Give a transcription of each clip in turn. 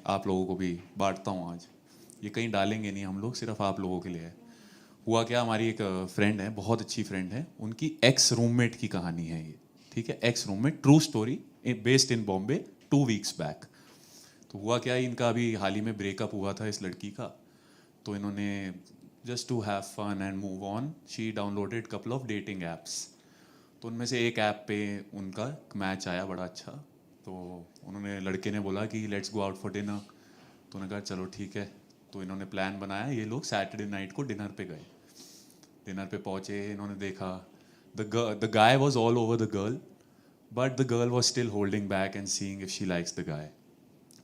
आप लोगों को भी बांटता हूँ आज। ये कहीं डालेंगे नहीं हम लोग, सिर्फ आप लोगों के लिए है। हुआ क्या, हमारी एक फ्रेंड है, बहुत अच्छी फ्रेंड है, उनकी एक्स रूममेट की कहानी है ये, ठीक है। X roommate, true story, based in Bombay, 2 weeks back. तो हुआ क्या, इनका अभी हाल ही में ब्रेकअप हुआ था इस लड़की का। तो इन्होंने just to have fun and move on, she downloaded couple of dating apps. तो उनमें से एक ऐप पे उनका मैच आया बड़ा अच्छा। तो उन्होंने, लड़के ने बोला कि let's go out for dinner. तो उन्होंने कहा चलो ठीक है। तो इन्होंने प्लान बनाया, ये लोग सैटरडे नाइट को डिनर पे गए। डिनर पे पहुंचे, इन्होंने देखा the guy was all over the girl, but the girl was still holding back and seeing if she likes the guy.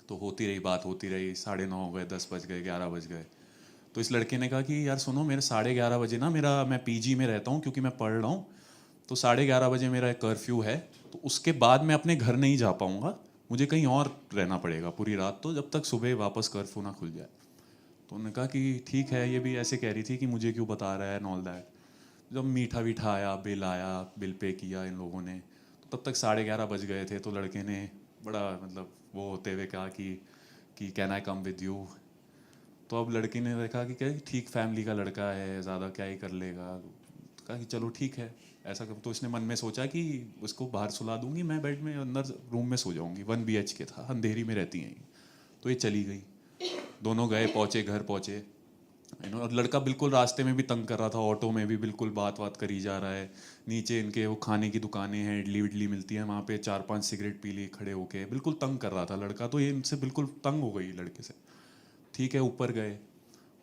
तो होती रही बात, होती रही, 9:30 हो गए, 10 बज गए, 11 बज गए। तो इस लड़के ने कहा कि यार सुनो, मेरे 11:30 बजे ना, मैं पीजी में रहता हूँ क्योंकि मैं पढ़ रहा हूँ। तो 11:30 बजे मेरा एक कर्फ्यू है, तो उसके बाद मैं अपने घर नहीं जा पाऊँगा, मुझे कहीं और रहना पड़ेगा पूरी रात, तो जब तक सुबह वापस कर्फ्यू ना खुल जाए। तो उन्होंने कहा कि ठीक है। ये भी ऐसे कह रही थी कि मुझे क्यों बता रहा है एंड ऑल दैट। जब मीठा वीठा आया, बिल पे किया इन लोगों ने, तो तब तक 11:30 बज गए थे। तो लड़के ने बड़ा मतलब वो होते हुए कहा कि can I come with you. तो अब लड़की ने देखा कि क्या ठीक फैमिली का लड़का है, ज़्यादा क्या ही कर लेगा। तो कहा कि चलो ठीक है ऐसा कर। तो इसने मन में सोचा कि उसको बाहर सुला दूंगी, मैं बेड में अंदर रूम में सो जाऊंगी। 1 BHK था, अंधेरी में रहती हैं ये। तो ये चली गई, दोनों गए, पहुँचे, घर पहुँचे। और लड़का बिल्कुल रास्ते में भी तंग कर रहा था, ऑटो में भी बिल्कुल बात करी जा रहा है। नीचे इनके वो खाने की दुकानें हैं, इडली विडली मिलती है, वहाँ पे 4-5 सिगरेट पी ली खड़े होके, बिल्कुल तंग कर रहा था लड़का। तो ये इनसे बिल्कुल तंग हो गई लड़के से। ठीक है, ऊपर गए,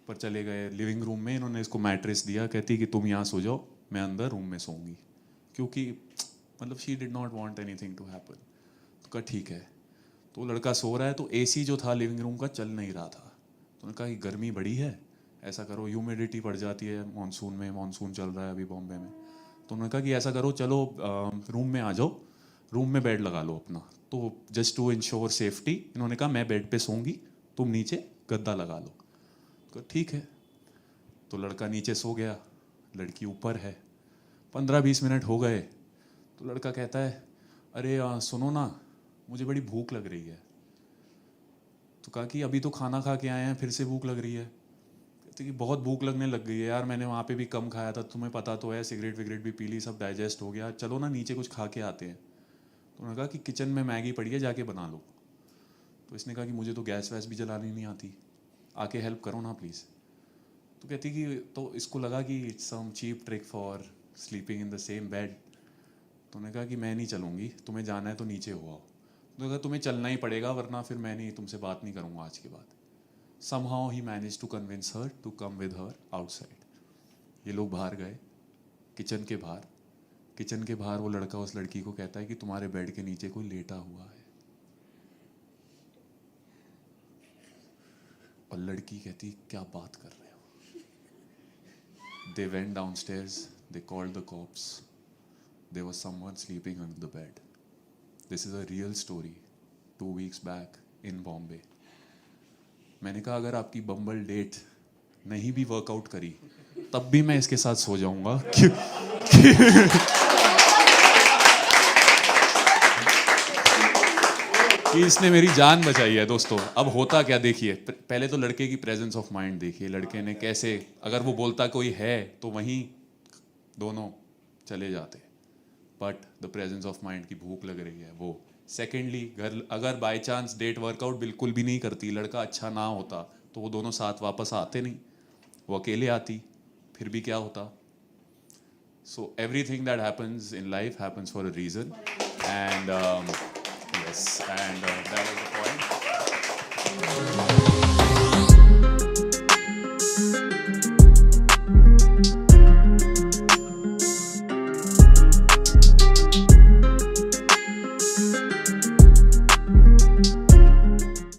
ऊपर चले गए, लिविंग रूम में इन्होंने इसको मैट्रेस दिया, कहती कि तुम यहाँ सो जाओ, मैं अंदर रूम में सोऊंगी, क्योंकि मतलब she did not want anything to happen. तो कहा ठीक है। तो लड़का सो रहा है, तो एसी जो था लिविंग रूम का चल नहीं रहा था। तो उन्होंने कहा कि गर्मी बड़ी है, ऐसा करो, ह्यूमिडिटी बढ़ जाती है मानसून में, मानसून चल रहा है अभी बॉम्बे में। तो उन्होंने कहा कि ऐसा करो, चलो रूम में आ जाओ, रूम में बेड लगा लो अपना। तो जस्ट टू इंश्योर सेफ्टी इन्होंने कहा मैं बेड पे सोऊंगी, तुम नीचे गद्दा लगा लो। तो ठीक है। तो लड़का नीचे सो गया, लड़की ऊपर है। 15-20 मिनट हो गए, तो लड़का कहता है अरे सुनो ना, मुझे बड़ी भूख लग रही है। तो कहा कि अभी तो खाना खा के आए हैं, फिर से भूख लग रही है। कहते कि बहुत भूख लगने लग गई है यार, मैंने वहाँ पे भी कम खाया था, तुम्हें पता तो है, सिगरेट विगरेट भी पी ली, सब डाइजेस्ट हो गया, चलो ना नीचे कुछ खा के आते हैं। तो उन्होंने कहा कि किचन में मैगी पड़ी है, जाके बना लो। तो इसने कहा कि मुझे तो गैस वैस भी जलानी नहीं आती, आके हेल्प करो ना प्लीज़। तो कहती कि, तो इसको लगा कि it's some cheap trick for sleeping in the same bed. तो उन्होंने कहा कि मैं नहीं चलूँगी, तुम्हें जाना है तो नीचे हो आओ। तो कहा तुम्हें चलना ही पड़ेगा, वरना फिर मैं नहीं, तुमसे बात नहीं करूँगा आज के बाद। somehow he managed to convince her to come with her outside. ये लोग बाहर गए, किचन के बाहर। किचन के बाहर वो लड़का उस लड़की को कहता है कि तुम्हारे बेड के नीचे कोई लेटा हुआ है। और लड़की कहती क्या बात कर रहे हो। They went downstairs, they called the cops. There was someone sleeping under the bed. This is a real story, 2 weeks back in Bombay. मैंने कहा अगर आपकी बम्बल डेट नहीं भी वर्कआउट करी, तब भी मैं इसके साथ सो जाऊंगा कि इसने मेरी जान बचाई है दोस्तों। अब होता क्या देखिए, पहले तो लड़के की प्रेजेंस ऑफ माइंड देखिए, लड़के ने कैसे, अगर वो बोलता कोई है तो वहीं दोनों चले जाते, but the presence of mind की भूख लग रही है वो। सेकेंडली, घर अगर बाय चांस डेट वर्कआउट बिल्कुल भी नहीं करती, लड़का अच्छा ना होता, तो वो दोनों साथ वापस आते नहीं, वो अकेले आती, फिर भी क्या होता। So everything that happens in life happens for a reason, and yes, and that was the point.